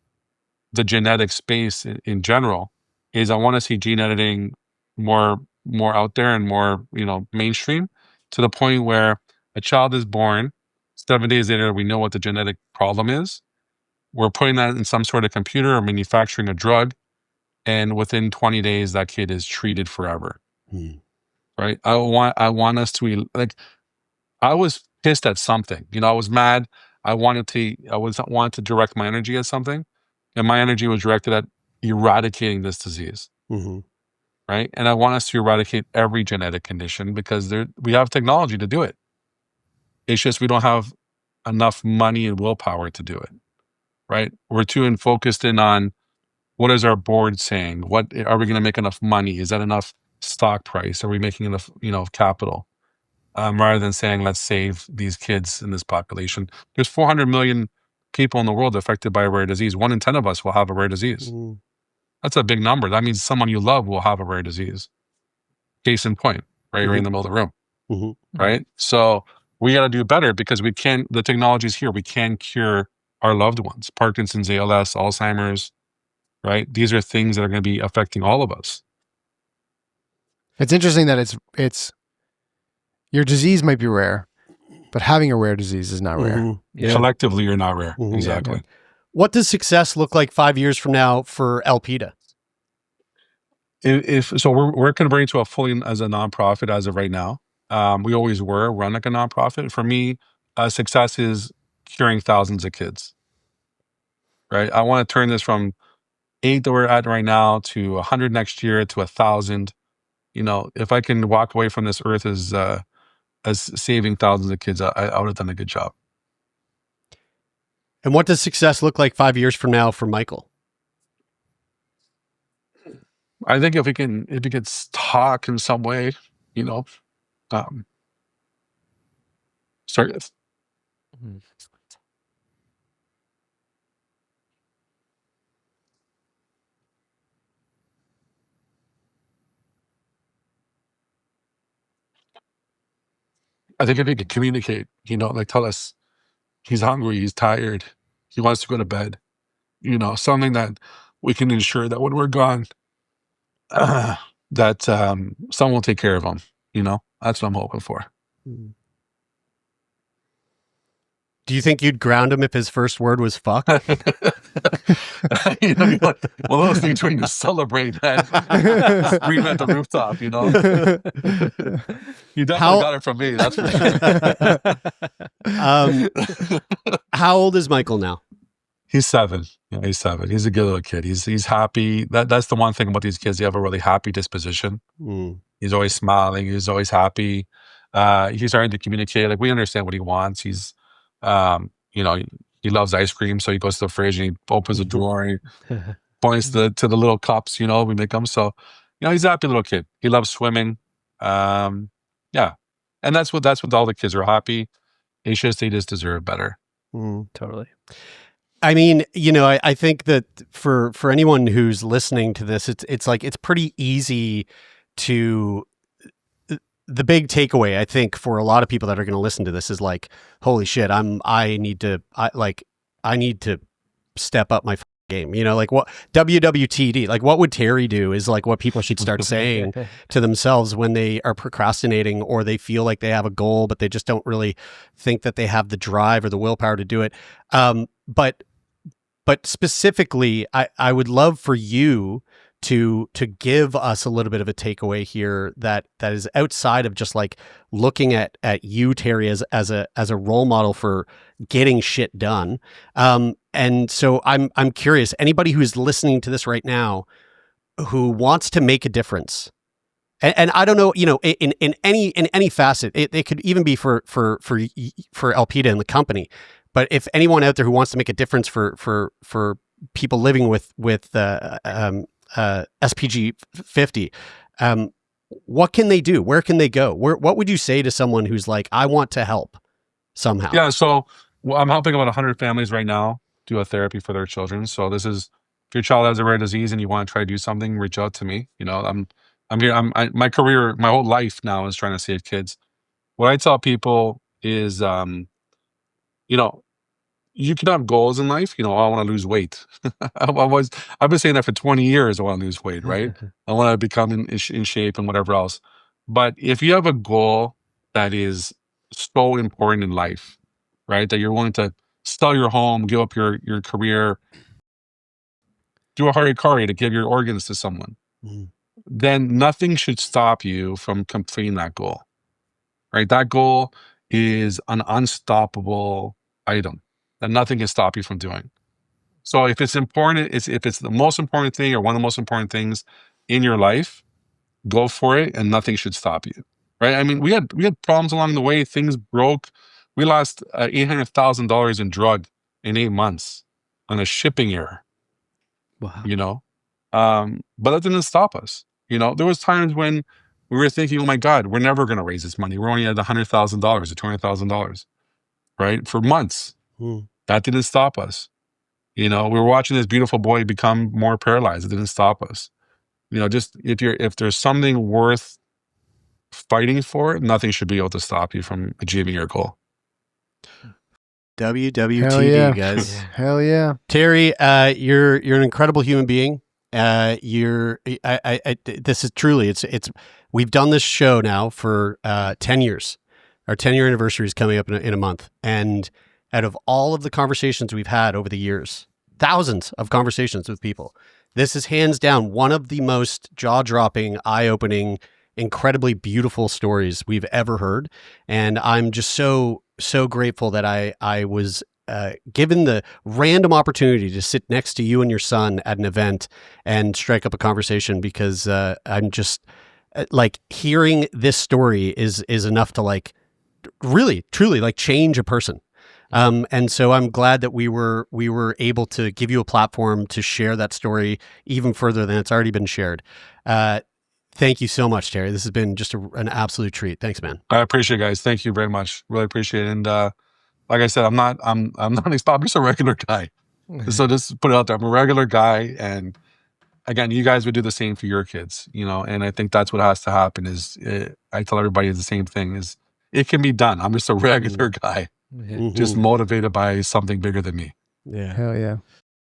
the genetic space in general is I want to see gene editing more out there and more, you know, mainstream, to the point where a child is born, 7 days later, we know what the genetic problem is. We're putting that in some sort of computer or manufacturing a drug, and within 20 days, that kid is treated forever. Right? I want us to, like, I was pissed at something. You know, I was mad. I wanted to direct my energy at something, and my energy was directed at eradicating this disease. Right? And I want us to eradicate every genetic condition, because we have technology to do it. It's just we don't have enough money and willpower to do it. Right? We're too focused in on what is our board saying? What are we going to make enough money? Is that enough stock price? Are we making enough, you know, capital? Rather than saying, let's save these kids in this population. There's 400 million people in the world affected by a rare disease. 1 in 10 of us will have a rare disease. That's a big number. That means someone you love will have a rare disease. Case in point, right? Right in the middle of the room, right? So we got to do better, because the technology's here. We can cure our loved ones. Parkinson's, ALS, Alzheimer's, right? These are things that are going to be affecting all of us. It's interesting that it's your disease might be rare, but having a rare disease is not rare. Collectively, you're not rare. Exactly. What does success look like 5 years from now for Elpida? So we're converting to as a nonprofit as of right now. We always run like a nonprofit. For me, success is curing thousands of kids. Right? I want to turn this from 8 that we're at right now to 100 next year to 1,000 if I can walk away from this earth as saving thousands of kids, I would have done a good job. And what does success look like 5 years from now for Michael? I think if we can talk in some way, sorry. I think if he could communicate, like tell us he's hungry, he's tired, he wants to go to bed, something that we can ensure that when we're gone, that someone will take care of him. That's what I'm hoping for. Do you think you'd ground him if his first word was fuck? Well, those things when you celebrate that, scream at the rooftop, You definitely got it from me, that's for sure. How old is Michael now? He's 7. Yeah, he's 7. He's a good little kid. He's happy. That's the one thing about these kids. They have a really happy disposition. He's always smiling. He's always happy. He's starting to communicate. Like, we understand what he wants. He's, he loves ice cream. So he goes to the fridge and he opens the drawer and he points to the little cups, we make them. So, he's a happy little kid. He loves swimming. Yeah. And that's what all the kids are happy. They just deserve better. Totally. I mean, I think that for anyone who's listening to this, it's like, it's pretty easy to, the big takeaway, I think, for a lot of people that are going to listen to this is like, holy shit, I need to step up my game. Like what WWTD, like what would Terry do is like what people should start saying to themselves when they are procrastinating or they feel like they have a goal, but they just don't really think that they have the drive or the willpower to do it. But specifically, I would love for you to give us a little bit of a takeaway here that is outside of just like looking at you, Terry, as a role model for getting shit done. And so I'm curious, anybody who's listening to this right now who wants to make a difference, and I don't know, in any facet, it could even be for Elpida and the company. But if anyone out there who wants to make a difference for people living with SPG 50, what can they do? Where can they go? What would you say to someone who's like, I want to help somehow? Yeah, so I'm helping about 100 families right now do a therapy for their children. So this is, if your child has a rare disease and you want to try to do something, reach out to me. I'm here. My career, my whole life now is trying to save kids. What I tell people is, you can have goals in life. I want to lose weight. I've been saying that for 20 years. I want to lose weight, right? I want to become in shape and whatever else. But if you have a goal that is so important in life, right, that you're willing to sell your home, give up your career, do a harikari to give your organs to someone, then nothing should stop you from completing that goal, right? That goal is an unstoppable item that nothing can stop you from doing. So if it's important, if it's the most important thing or one of the most important things in your life, go for it, and nothing should stop you, right? I mean, we had problems along the way. Things broke. We lost $800,000 in drug in 8 months on a shipping error. Wow. But that didn't stop us. There was times when we were thinking, oh my God, we're never going to raise this money. We're only at $100,000 or $200,000, right? For months. That didn't stop us. We were watching this beautiful boy become more paralyzed. It didn't stop us. Just if there's something worth fighting for, nothing should be able to stop you from achieving your goal. WWTD, guys. Hell yeah. Terry, you're an incredible human being. This is truly, it's we've done this show now for 10 years. Our 10-year anniversary is coming up in a month. And out of all of the conversations we've had over the years, thousands of conversations with people, this is hands down one of the most jaw-dropping, eye-opening, incredibly beautiful stories we've ever heard. And I'm just so grateful that I was given the random opportunity to sit next to you and your son at an event and strike up a conversation, because I'm just like hearing this story is enough to like really truly like change a person. And so I'm glad that we were able to give you a platform to share that story even further than it's already been shared. Thank you so much, Terry. This has been just an absolute treat. Thanks, man. I appreciate it, guys. Thank you very much. Really appreciate it. And like I said, I'm not I'm just a regular guy. So just put it out there. I'm a regular guy, and again, you guys would do the same for your kids, you know. And I think that's what has to happen. I tell everybody the same thing: is it can be done. I'm just a regular guy, just motivated by something bigger than me. Yeah. Hell yeah.